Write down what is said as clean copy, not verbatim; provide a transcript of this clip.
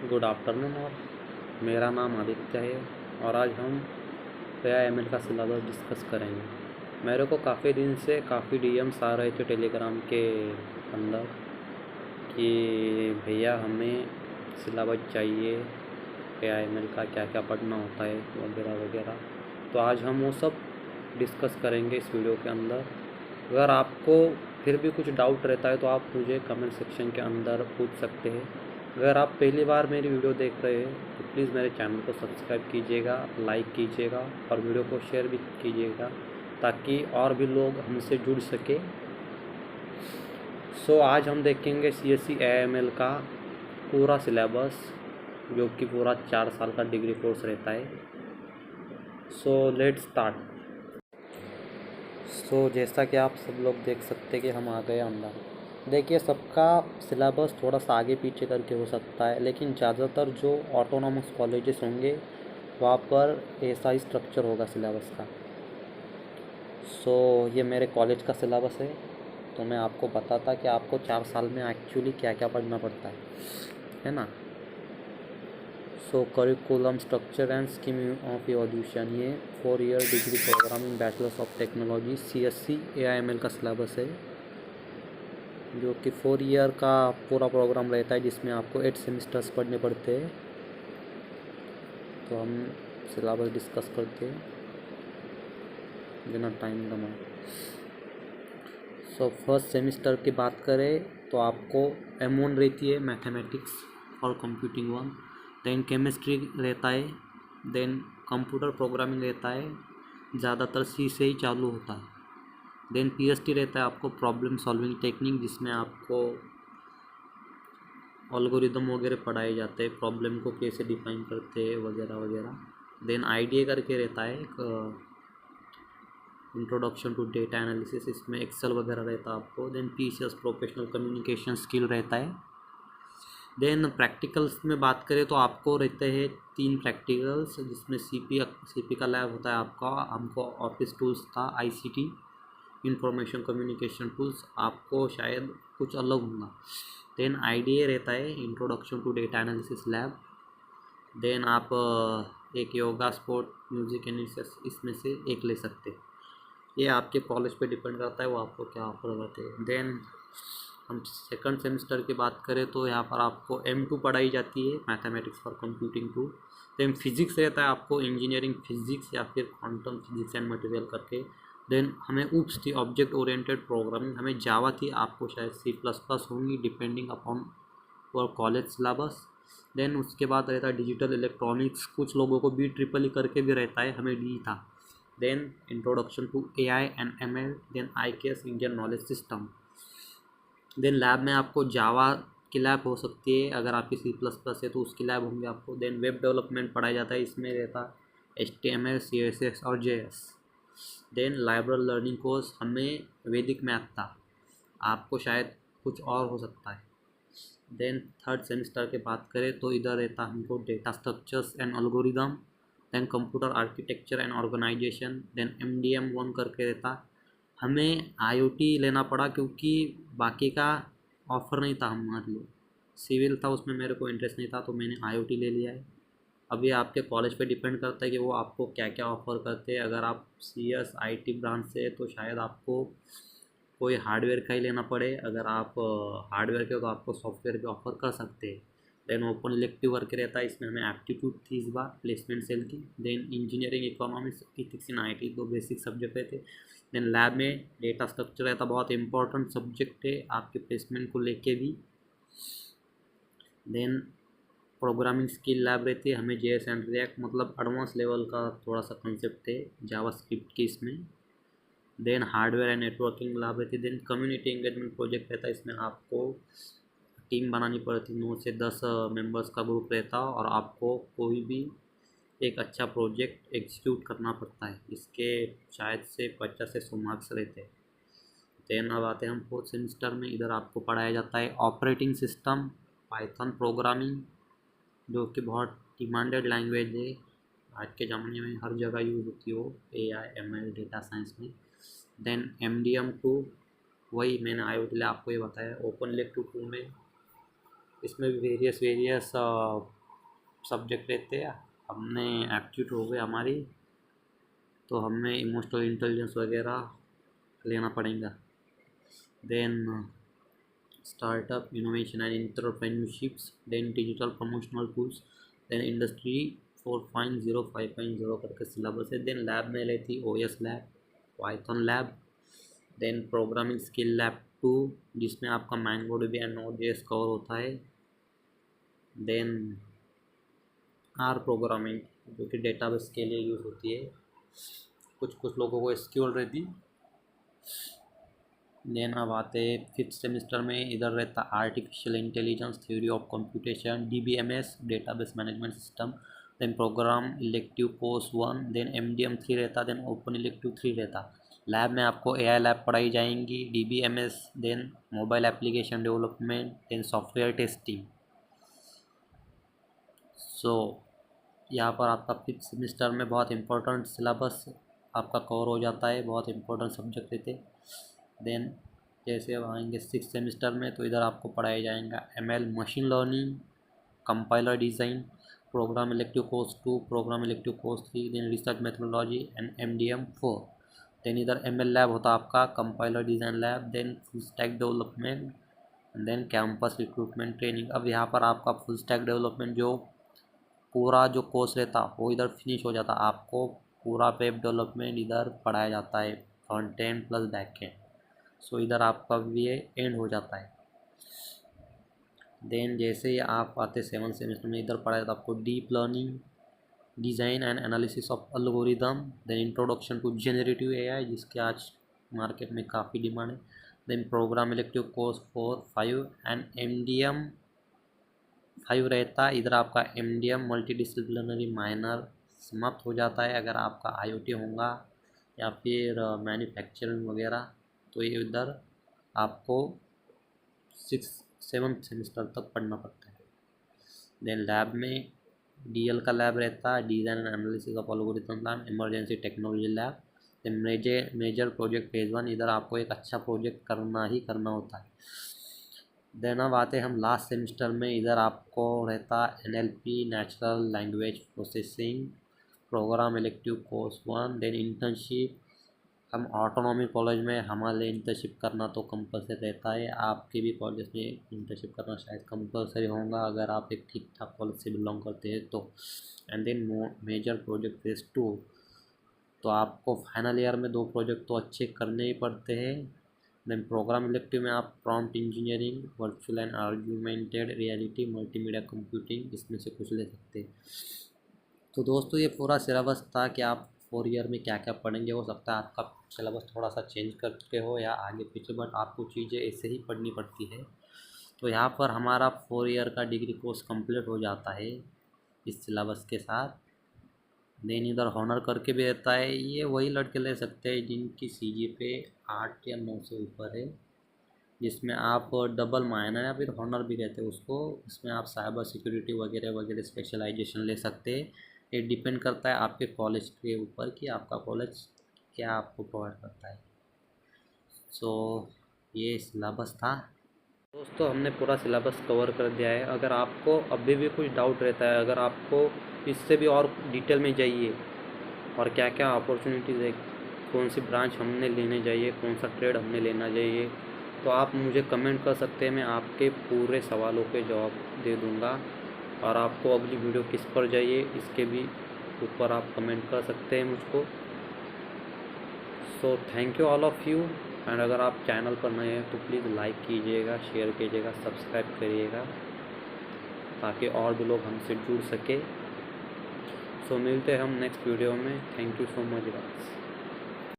Good afternoon और मेरा नाम आदित्य है और आज हम एआईएमएल का सिलेबस डिस्कस करेंगे। मेरे को काफ़ी दिन से काफ़ी डीएम्स आ रहे थे टेलीग्राम के अंदर कि भैया हमें सिलेबस चाहिए, एआईएमएल का क्या क्या पढ़ना होता है वगैरह वगैरह। तो आज हम वो सब डिस्कस करेंगे इस वीडियो के अंदर। अगर आपको फिर भी कुछ डाउट रहता है तो आप मुझे कमेंट सेक्शन के अंदर पूछ सकते हैं। अगर आप पहली बार मेरी वीडियो देख रहे हैं तो प्लीज़ मेरे चैनल को सब्सक्राइब कीजिएगा, लाइक कीजिएगा और वीडियो को शेयर भी कीजिएगा ताकि और भी लोग हमसे जुड़ सके। आज हम देखेंगे सीएससी एआईएमएल का पूरा सिलेबस, जो कि पूरा 4 साल का डिग्री कोर्स रहता है। Let's start. जैसा कि आप सब लोग देख सकते हैं कि हम आ गए अंदर। देखिए, सबका सिलेबस थोड़ा सा आगे पीछे करके हो सकता है, लेकिन ज़्यादातर जो ऑटोनॉमस कॉलेजेस होंगे वहाँ पर ऐसा ही स्ट्रक्चर होगा सिलेबस का। ये मेरे कॉलेज का सिलेबस है। मैं आपको बताता कि आपको 4 साल में एक्चुअली क्या क्या पढ़ना पड़ता है ना। Curriculum structure and scheme of evolution, ये 4 year degree program in bachelors of technology CSC AIML का सिलेबस है, जो कि 4 ईयर का पूरा प्रोग्राम रहता है जिसमें आपको 8 सेमिस्टर्स पढ़ने पड़ते हैं। तो हम सिलेबस डिस्कस करते हैं बिना टाइम गंवाए। फर्स्ट सेमिस्टर की बात करें तो आपको M1 रहती है, मैथमेटिक्स और कंप्यूटिंग 1। देन केमिस्ट्री रहता है, देन कंप्यूटर प्रोग्रामिंग रहता है, ज़्यादातर C से ही चालू होता है। देन PST रहता है आपको प्रॉब्लम सॉल्विंग टेक्निक, जिसमें आपको एल्गोरिदम वगैरह पढ़ाए जाते हैं, प्रॉब्लम को कैसे डिफाइन करते हैं वगैरह वगैरह। देन IDA करके रहता है एक इंट्रोडक्शन टू डेटा एनालिसिस, इसमें एक्सेल वगैरह रहता है आपको। Then PCS professional communication skill रहता है। देन प्रैक्टिकल्स में बात करें तो आपको रहते हैं 3 प्रैक्टिकल्स, जिसमें CP का लैब होता है आपका, हमको ऑफिस टूल्स था, ICT इंफॉर्मेशन कम्युनिकेशन टूल्स, आपको शायद कुछ अलग होगा। देन IDA रहता है introduction to data analysis lab. Then आप एक योगा, स्पोर्ट, म्यूजिक एनालिसिस, इसमें से एक ले सकते हैं। ये आपके कॉलेज पे डिपेंड करता है वो आपको क्या ऑफर करते हैं। देन हम सेकंड सेमेस्टर की बात करें तो यहाँ पर आपको M2 पढ़ाई जाती है, mathematics for computing 2। Then physics रहता है आपको, इंजीनियरिंग फिजिक्स या फिर क्वांटम फिजिक्स एंड मटेरियल करके। देन हमें UPS थी, ऑब्जेक्ट ओरिएंटेड प्रोग्रामिंग, हमें जावा थी, आपको शायद C++ होंगी डिपेंडिंग अपॉन और कॉलेज सिलेबस। देन उसके बाद रहता है डिजिटल इलेक्ट्रॉनिक्स, कुछ लोगों को BEEE करके भी रहता है, हमें D था। Then introduction to AI and ML, then IKS Indian knowledge system. Then lab में आपको जावा की लैब हो सकती है, अगर आपकी C++ है तो उसकी लैब होंगे आपको। देन वेब डेवलपमेंट पढ़ाया जाता है, इसमें रहता है HTML, CSS और JS। देन लाइब्रल लर्निंग कोर्स, हमें वैदिक मैथ था, आपको शायद कुछ और हो सकता है। देन थर्ड सेमेस्टर की बात करें तो इधर रहता हमको data structures and algorithm, then computer architecture and organisation, then MDM1 करके रहता। हमें IoT लेना पड़ा क्योंकि बाकी का ऑफ़र नहीं था हमारे लिए, सिविल था उसमें मेरे को इंटरेस्ट नहीं था तो मैंने IoT ले लिया है। अभी आपके कॉलेज पे डिपेंड करता है कि वो आपको क्या क्या ऑफ़र करते हैं। अगर आप CS IT ब्रांच से है तो शायद आपको कोई हार्डवेयर का ही लेना पड़े, अगर आप हार्डवेयर के हो तो आपको सॉफ्टवेयर भी ऑफर कर सकते हैं। देन ओपन इलेक्टिव वर्क रहता है, इसमें हमें एप्टीट्यूड थी इस बार प्लेसमेंट सेल की। Then engineering, economics, ethics in IT, दो बेसिक सब्जेक्ट रहते। देन लैब में डेटा स्ट्रक्चर रहता, बहुत इंपॉर्टेंट सब्जेक्ट है आपके प्लेसमेंट को लेके भी। देन प्रोग्रामिंग स्किल लैब रहती है, हमें JS एंड रिएक्ट, मतलब एडवांस लेवल का थोड़ा सा कंसेप्ट है जावा स्क्रिप्ट की इसमें। Then hardware and networking lab रहती है। देन कम्युनिटी एंगेजमेंट प्रोजेक्ट रहता है, इसमें आपको टीम बनानी पड़ती, 9 से 10 मेंबर्स का ग्रुप रहता और आपको कोई भी एक अच्छा प्रोजेक्ट एग्जीक्यूट करना पड़ता है। इसके शायद से 50 से 100 मार्क्स रहते हैं। देन अब आते हैं हम फोर्थ सेमेस्टर में, इधर आपको पढ़ाया जाता है ऑपरेटिंग सिस्टम, पाइथन प्रोग्रामिंग, जो कि बहुत डिमांडेड लैंग्वेज है, आज के ज़माने में हर जगह यूज़ होती हो, AI ML डेटा साइंस में। देन MDM2, वही मैंने IoT आपको ये बताया। ओपन इलेक्टिव 2 में इसमें भी वेरियस सब्जेक्ट रहते हैं। हमने एप्टीट्यूड हो गई हमारी, तो हमें इमोशनल इंटेलिजेंस वगैरह लेना पड़ेगा। Then startup innovation and entrepreneurships, then digital promotional tools, then industry 4.0 5.0 करके सिलेबस है। देन लैब में लेती OS lab, Python lab, then programming skill lab 2 जिसमें आपका MongoDB एंड Node.js कवर होता है। देन आर प्रोग्रामिंग जो कि डेटाबेस के लिए यूज़ होती है, कुछ लोगों को SQL रहती। देन अब आते हैं 5th सेमेस्टर में, इधर रहता artificial intelligence, theory of computation, DBMS database management system, then program elective course 1, then MDM 3 रहता, देन ओपन इलेक्टिव 3 रहता। लैब में आपको AI लैब पढ़ाई जाएंगी, DBMS, then mobile application development, then software testing. So यहाँ पर आपका 5th सेमेस्टर में बहुत इंपॉर्टेंट सिलेबस आपका कवर हो जाता है, बहुत इंपॉर्टेंट सब्जेक्ट रहते। देन जैसे अब आएंगे 6th सेमेस्टर में, तो इधर आपको पढ़ाया जाएगा ML machine learning, compiler design, program elective course 2, program elective course 3, then research methodology and MDM 4। Then इधर ML लैब होता आपका, compiler design lab, then full stack development, then campus recruitment training. अब यहाँ पर आपका फुल स्टैक डेवलपमेंट जो पूरा जो कोर्स रहता वो इधर फिनिश हो जाता, आपको पूरा वेब डेवलपमेंट इधर पढ़ाया जाता है, front end plus back end. So इधर आपका भी ये एंड हो जाता है। देन जैसे ही आप आते 7th सेमेस्टर में, इधर पढ़ाया जाता आपको deep learning, design and analysis of algorithm, then introduction to generative AI जिसके आज मार्केट में काफ़ी डिमांड है। Then program elective course 4, 5 and MDM 5 रहता है। इधर आपका MDM मल्टी डिसिप्लिनरी माइनर समाप्त हो जाता है अगर आपका IoT होगा या फिर मैन्युफैक्चरिंग वगैरह, तो ये इधर आपको 7th सेमेस्टर तक पढ़ना पड़ता है। देन लैब में DL का लैब रहता है, design and analysis of algorithm lab, emergency technology lab, then major project phase 1, इधर आपको एक अच्छा प्रोजेक्ट करना ही करना होता है। देन अब आते हैं हम लास्ट सेमेस्टर में, इधर आपको रहता NLP natural language processing, program elective course 1, then internship. हम ऑटोनॉमी कॉलेज में हमारे लिए इंटर्नशिप करना तो कंपलसरी रहता है, आपके भी कॉलेज में इंटर्नशिप करना शायद कंपलसरी होगा अगर आप एक ठीक ठाक कॉलेज से बिलोंग करते हैं तो। And then major project phase 2, तो आपको फाइनल ईयर में 2 प्रोजेक्ट तो अच्छे करने ही पड़ते हैं। देन प्रोग्राम इलेक्टिव में आप prompt engineering, virtual and augmented reality, multimedia computing, इसमें से कुछ ले सकते हैं। तो दोस्तों ये पूरा सिलेबस था कि आप 4 ईयर में क्या क्या पढ़ेंगे। हो सकता है आपका सिलेबस थोड़ा सा चेंज करके हो या आगे पीछे, बट आपको चीज़ें ऐसे ही पढ़नी पड़ती है। तो यहाँ पर हमारा 4 ईयर का डिग्री कोर्स कंप्लीट हो जाता है इस सिलेबस के साथ। देन इधर हॉनर करके भी रहता है, ये वही लड़के ले सकते हैं जिनकी CGPA 8 या 9 से ऊपर है, जिसमें आप डबल माइनर या फिर हॉनर भी कहते हैं उसको, इसमें आप साइबर सिक्योरिटी वगैरह वगैरह स्पेशलाइजेशन ले सकते हैं। ये डिपेंड करता है आपके कॉलेज के ऊपर कि आपका कॉलेज क्या आपको प्रोवाइड करता है। सो ये सिलेबस था दोस्तों, हमने पूरा सिलेबस कवर कर दिया है। अगर आपको अभी भी कुछ डाउट रहता है, अगर आपको इससे भी और डिटेल में चाहिए और क्या क्या अपॉर्चुनिटीज़ है, कौन सी ब्रांच हमने लेने चाहिए, कौन सा ट्रेड हमने लेना चाहिए, तो आप मुझे कमेंट कर सकते हैं। मैं आपके पूरे सवालों के जवाब दे दूँगा। और आपको अगली वीडियो किस पर चाहिए इसके भी ऊपर आप कमेंट कर सकते हैं मुझको। So thank you all of you. And अगर आप चैनल पर नए हैं तो प्लीज़ लाइक कीजिएगा, शेयर कीजिएगा, सब्सक्राइब करिएगा ताकि और भी लोग हमसे जुड़ सके। सो मिलते हैं हम नेक्स्ट वीडियो में। Thank you so much guys.